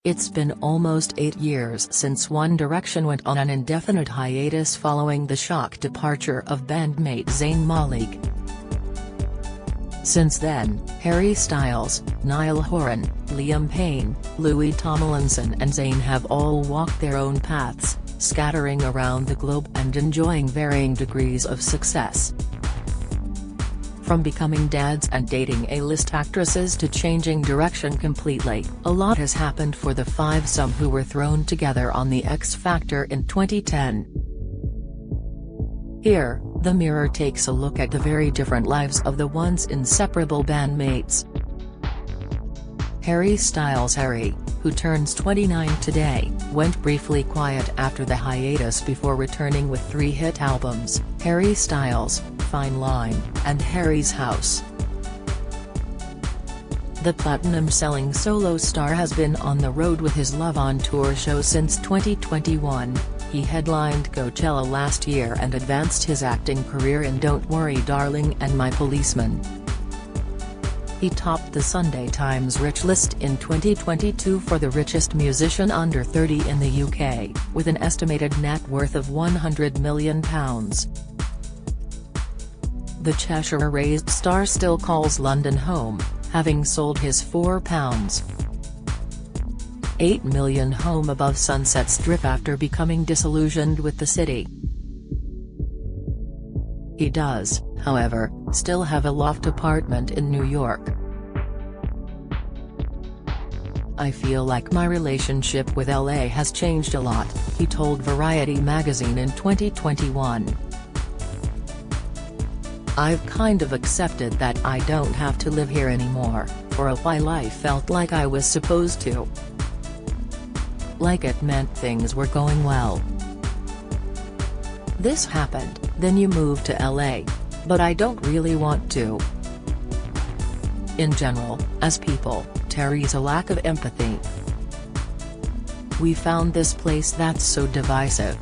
It's been almost 8 years since One Direction went on an indefinite hiatus following the shock departure of bandmate Zayn Malik. Since then, Harry Styles, Niall Horan, Liam Payne, Louis Tomlinson and Zayn have all walked their own paths, scattering around the globe and enjoying varying degrees of success. From becoming dads and dating A-list actresses to changing direction completely, a lot has happened for the fivesome who were thrown together on The X Factor in 2010. Here, The Mirror takes a look at the very different lives of the once inseparable bandmates. Harry Styles. Harry, who turns 29 today, went briefly quiet after the hiatus before returning with 3 hit albums, Harry Styles, Fine Line, and Harry's House. The platinum-selling solo star has been on the road with his Love on Tour show since 2021. He headlined Coachella last year and advanced his acting career in Don't Worry Darling and My Policeman. He topped the Sunday Times Rich list in 2022 for the richest musician under 30 in the UK, with an estimated net worth of £100 million. The Cheshire-raised star still calls London home, having sold his £4.8 million home above Sunset Strip after becoming disillusioned with the city. He does, however, still have a loft apartment in New York. "I feel like my relationship with LA has changed a lot," he told Variety magazine in 2021. "I've kind of accepted that I don't have to live here anymore. For a while I felt like I was supposed to. Like it meant things were going well. This happened, then you move to LA. But I don't really want to." In general, as people, Terry's a lack of empathy. "We found this place that's so divisive.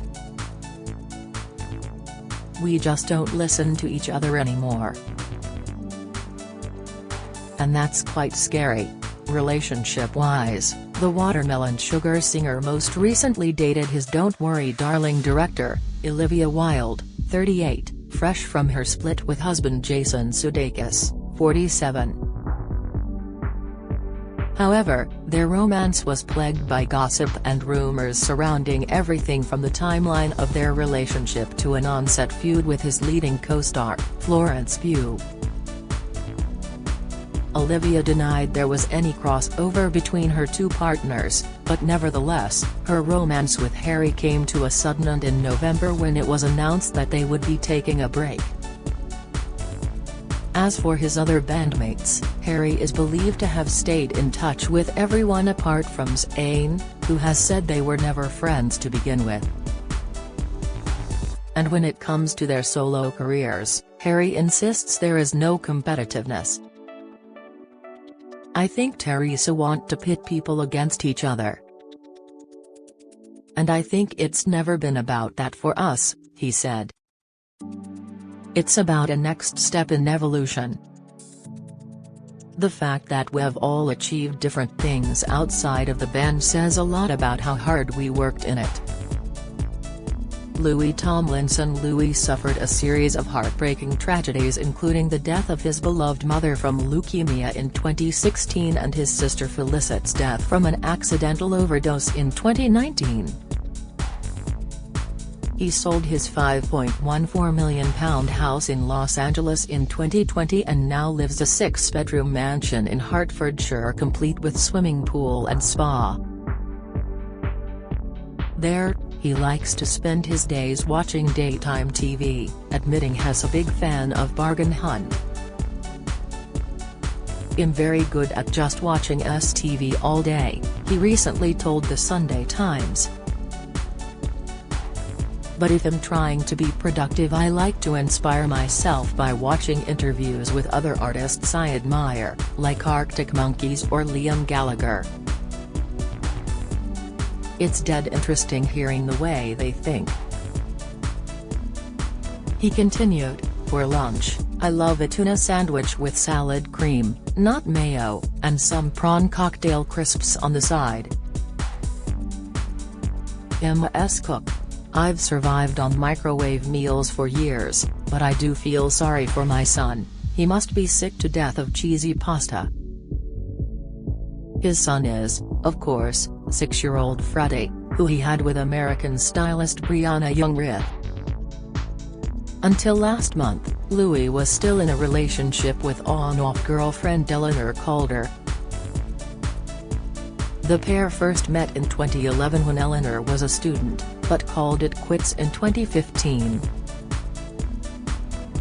We just don't listen to each other anymore. And that's quite scary." Relationship-wise, the Watermelon Sugar singer most recently dated his Don't Worry Darling director, Olivia Wilde, 38, fresh from her split with husband Jason Sudeikis, 47. However, their romance was plagued by gossip and rumors surrounding everything from the timeline of their relationship to an on-set feud with his leading co-star, Florence Pugh. Olivia denied there was any crossover between her two partners, but nevertheless, her romance with Harry came to a sudden end in November when it was announced that they would be taking a break. As for his other bandmates, Harry is believed to have stayed in touch with everyone apart from Zayn, who has said they were never friends to begin with. And when it comes to their solo careers, Harry insists there is no competitiveness. "I think Teresa want to pit people against each other. And I think it's never been about that for us," he said. "It's about a next step in evolution. The fact that we've all achieved different things outside of the band says a lot about how hard we worked in it." Louis Tomlinson. Louis suffered a series of heartbreaking tragedies, including the death of his beloved mother from leukemia in 2016 and his sister Felicit's death from an accidental overdose in 2019. He sold his £5.14 million house in Los Angeles in 2020 and now lives a 6-bedroom mansion in Hertfordshire complete with swimming pool and spa. There, he likes to spend his days watching daytime TV, admitting he's a big fan of Bargain Hunt. "I'm very good at just watching TV all day," he recently told the Sunday Times. "But if I'm trying to be productive, I like to inspire myself by watching interviews with other artists I admire, like Arctic Monkeys or Liam Gallagher. It's dead interesting hearing the way they think." He continued, "For lunch, I love a tuna sandwich with salad cream, not mayo, and some prawn cocktail crisps on the side. M.S. Cook. I've survived on microwave meals for years, but I do feel sorry for my son. He must be sick to death of cheesy pasta. His son is, of course, 6-year-old Freddie, who he had with American stylist Brianna Youngrith. Until last month, Louis was still in a relationship with on-off girlfriend Eleanor Calder. The pair first met in 2011 when Eleanor was a student, but called it quits in 2015.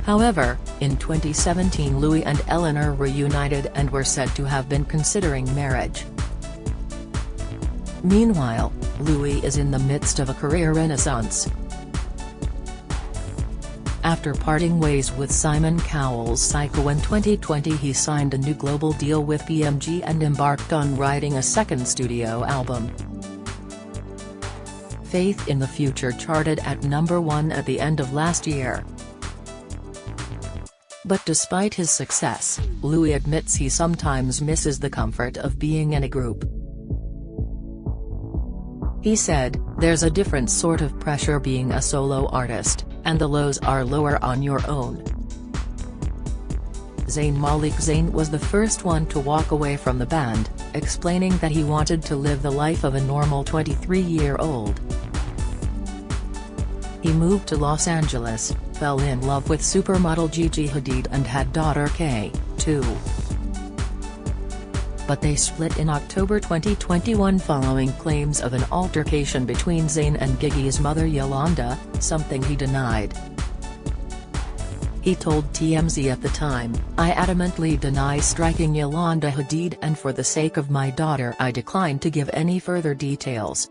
However, in 2017 Louis and Eleanor reunited and were said to have been considering marriage. Meanwhile, Louis is in the midst of a career renaissance. After parting ways with Simon Cowell's Psycho in 2020, he signed a new global deal with BMG and embarked on writing a second studio album. Faith in the Future charted at #1 at the end of last year. But despite his success, Louis admits he sometimes misses the comfort of being in a group. He said, "There's a different sort of pressure being a solo artist, and the lows are lower on your own." Zayn Malik Zayn was the first one to walk away from the band, explaining that he wanted to live the life of a normal 23-year-old. He moved to Los Angeles, fell in love with supermodel Gigi Hadid and had daughter Kay, too. But they split in October 2021 following claims of an altercation between Zayn and Gigi's mother Yolanda, something he denied. He told TMZ at the time, "I adamantly deny striking Yolanda Hadid, and for the sake of my daughter I decline to give any further details."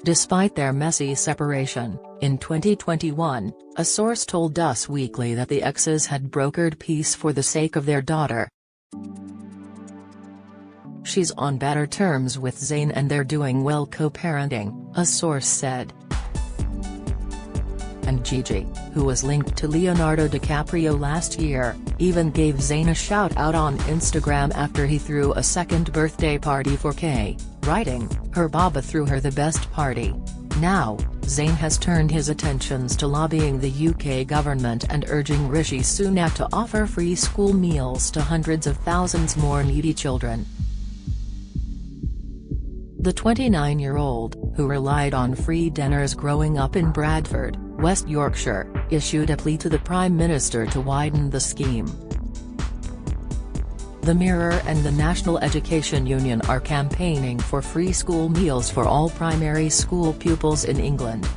Despite their messy separation, in 2021, a source told Us Weekly that the exes had brokered peace for the sake of their daughter. "She's on better terms with Zayn and they're doing well co-parenting," a source said. And Gigi, who was linked to Leonardo DiCaprio last year, even gave Zayn a shout-out on Instagram after he threw a second birthday party for Kay, writing, "Her Baba threw her the best party." Now, Zayn has turned his attentions to lobbying the UK government and urging Rishi Sunak to offer free school meals to hundreds of thousands more needy children. The 29-year-old, who relied on free dinners growing up in Bradford, West Yorkshire, issued a plea to the Prime Minister to widen the scheme. The Mirror and the National Education Union are campaigning for free school meals for all primary school pupils in England.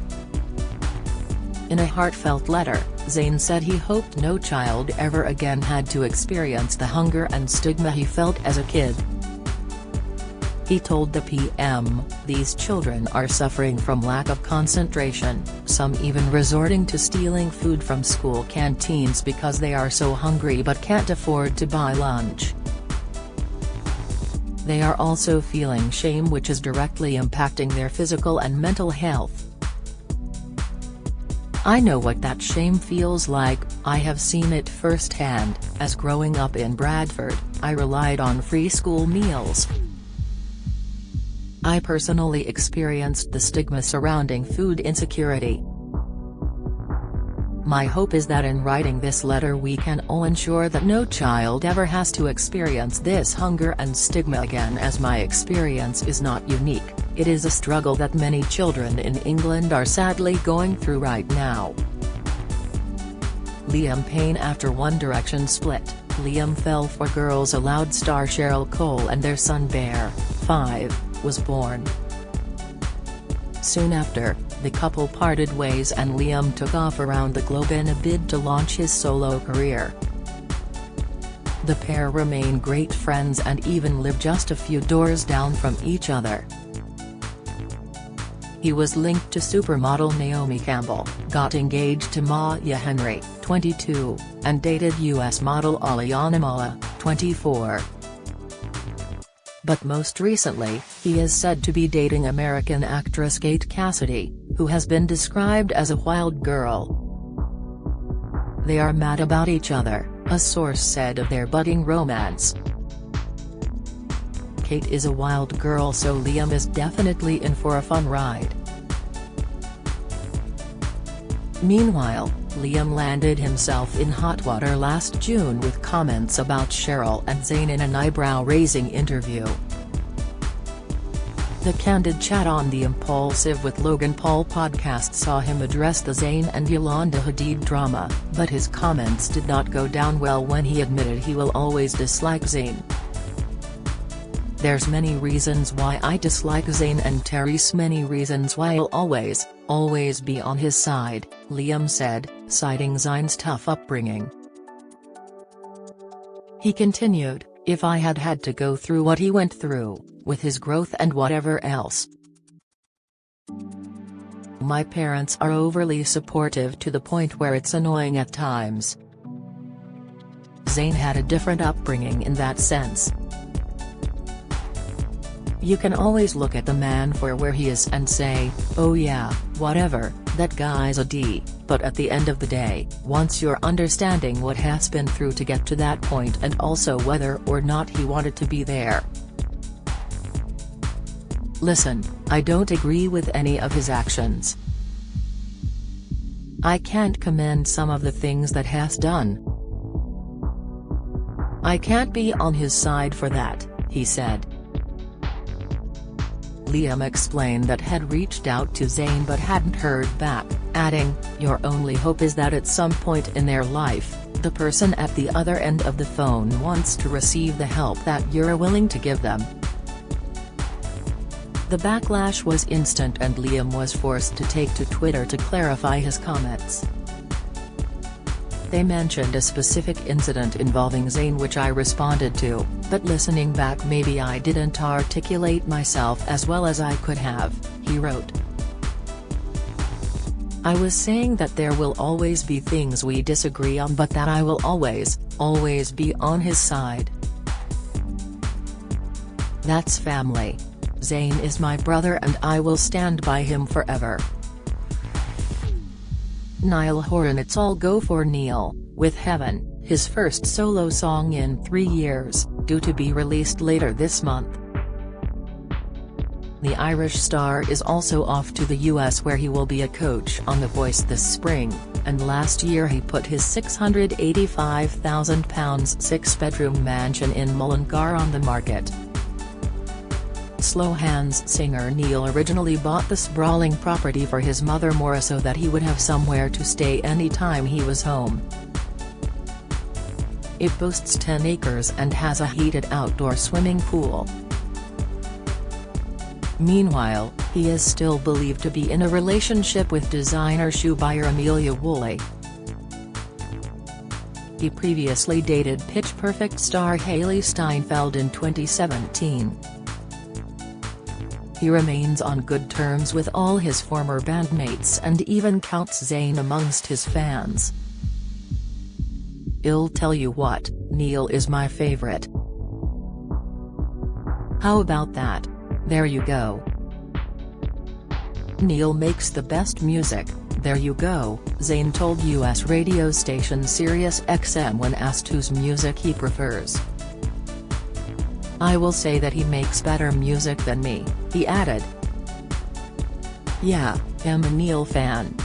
In a heartfelt letter, Zayn said he hoped no child ever again had to experience the hunger and stigma he felt as a kid. He told the PM, "These children are suffering from lack of concentration, some even resorting to stealing food from school canteens because they are so hungry but can't afford to buy lunch. They are also feeling shame, which is directly impacting their physical and mental health. I know what that shame feels like. I have seen it firsthand, as growing up in Bradford, I relied on free school meals. I personally experienced the stigma surrounding food insecurity. My hope is that in writing this letter we can all ensure that no child ever has to experience this hunger and stigma again, as my experience is not unique. It is a struggle that many children in England are sadly going through right now." Liam Payne. After One Direction split, Liam fell for Girls Aloud star Cheryl Cole and their son Bear, 5, was born. Soon after, the couple parted ways and Liam took off around the globe in a bid to launch his solo career. The pair remain great friends and even live just a few doors down from each other. He was linked to supermodel Naomi Campbell, got engaged to Maya Henry, 22, and dated US model Aliana Mala, 24. But most recently, he is said to be dating American actress Kate Cassidy, who has been described as a wild girl. They are mad about each other, a source said of their budding romance. Kate is a wild girl, so Liam is definitely in for a fun ride. Meanwhile, Liam landed himself in hot water last June with comments about Cheryl and Zayn in an eyebrow-raising interview. The candid chat on the Impulsive with Logan Paul podcast saw him address the Zayn and Yolanda Hadid drama, but his comments did not go down well when he admitted he will always dislike Zayn. "There's many reasons why I dislike Zayn and Therese, many reasons why I'll always be on his side," Liam said, citing Zayn's tough upbringing. He continued, "If I had to go through what he went through, with his growth and whatever else. My parents are overly supportive to the point where it's annoying at times." Zayn had a different upbringing in that sense. "You can always look at the man for where he is and say, oh yeah, whatever, that guy's a D, but at the end of the day, once you're understanding what has been through to get to that point and also whether or not he wanted to be there. Listen, I don't agree with any of his actions. I can't commend some of the things that has done. I can't be on his side for that," he said. Liam explained that had reached out to Zayn but hadn't heard back, adding, "Your only hope is that at some point in their life, the person at the other end of the phone wants to receive the help that you're willing to give them." The backlash was instant and Liam was forced to take to Twitter to clarify his comments. "They mentioned a specific incident involving Zayn which I responded to, but listening back maybe I didn't articulate myself as well as I could have," he wrote. "I was saying that there will always be things we disagree on but that I will always be on his side. That's family. Zayn is my brother and I will stand by him forever." Niall Horan It's All Go for Neil, with Heaven, his first solo song in 3 years, due to be released later this month. The Irish star is also off to the US where he will be a coach on The Voice this spring, and last year he put his £685,000 six-bedroom mansion in Mullingar on the market. Slow Hands singer Neil originally bought the sprawling property for his mother Maura so that he would have somewhere to stay anytime he was home. It boasts 10 acres and has a heated outdoor swimming pool. Meanwhile, he is still believed to be in a relationship with designer shoe buyer Amelia Woolley. He previously dated Pitch Perfect star Hailee Steinfeld in 2017. He remains on good terms with all his former bandmates and even counts Zayn amongst his fans. "I'll tell you what, Neil is my favorite. How about that? There you go. Neil makes the best music, there you go," Zayn told US radio station Sirius XM when asked whose music he prefers. "I will say that he makes better music than me," he added. "Yeah, I'm a Neil fan.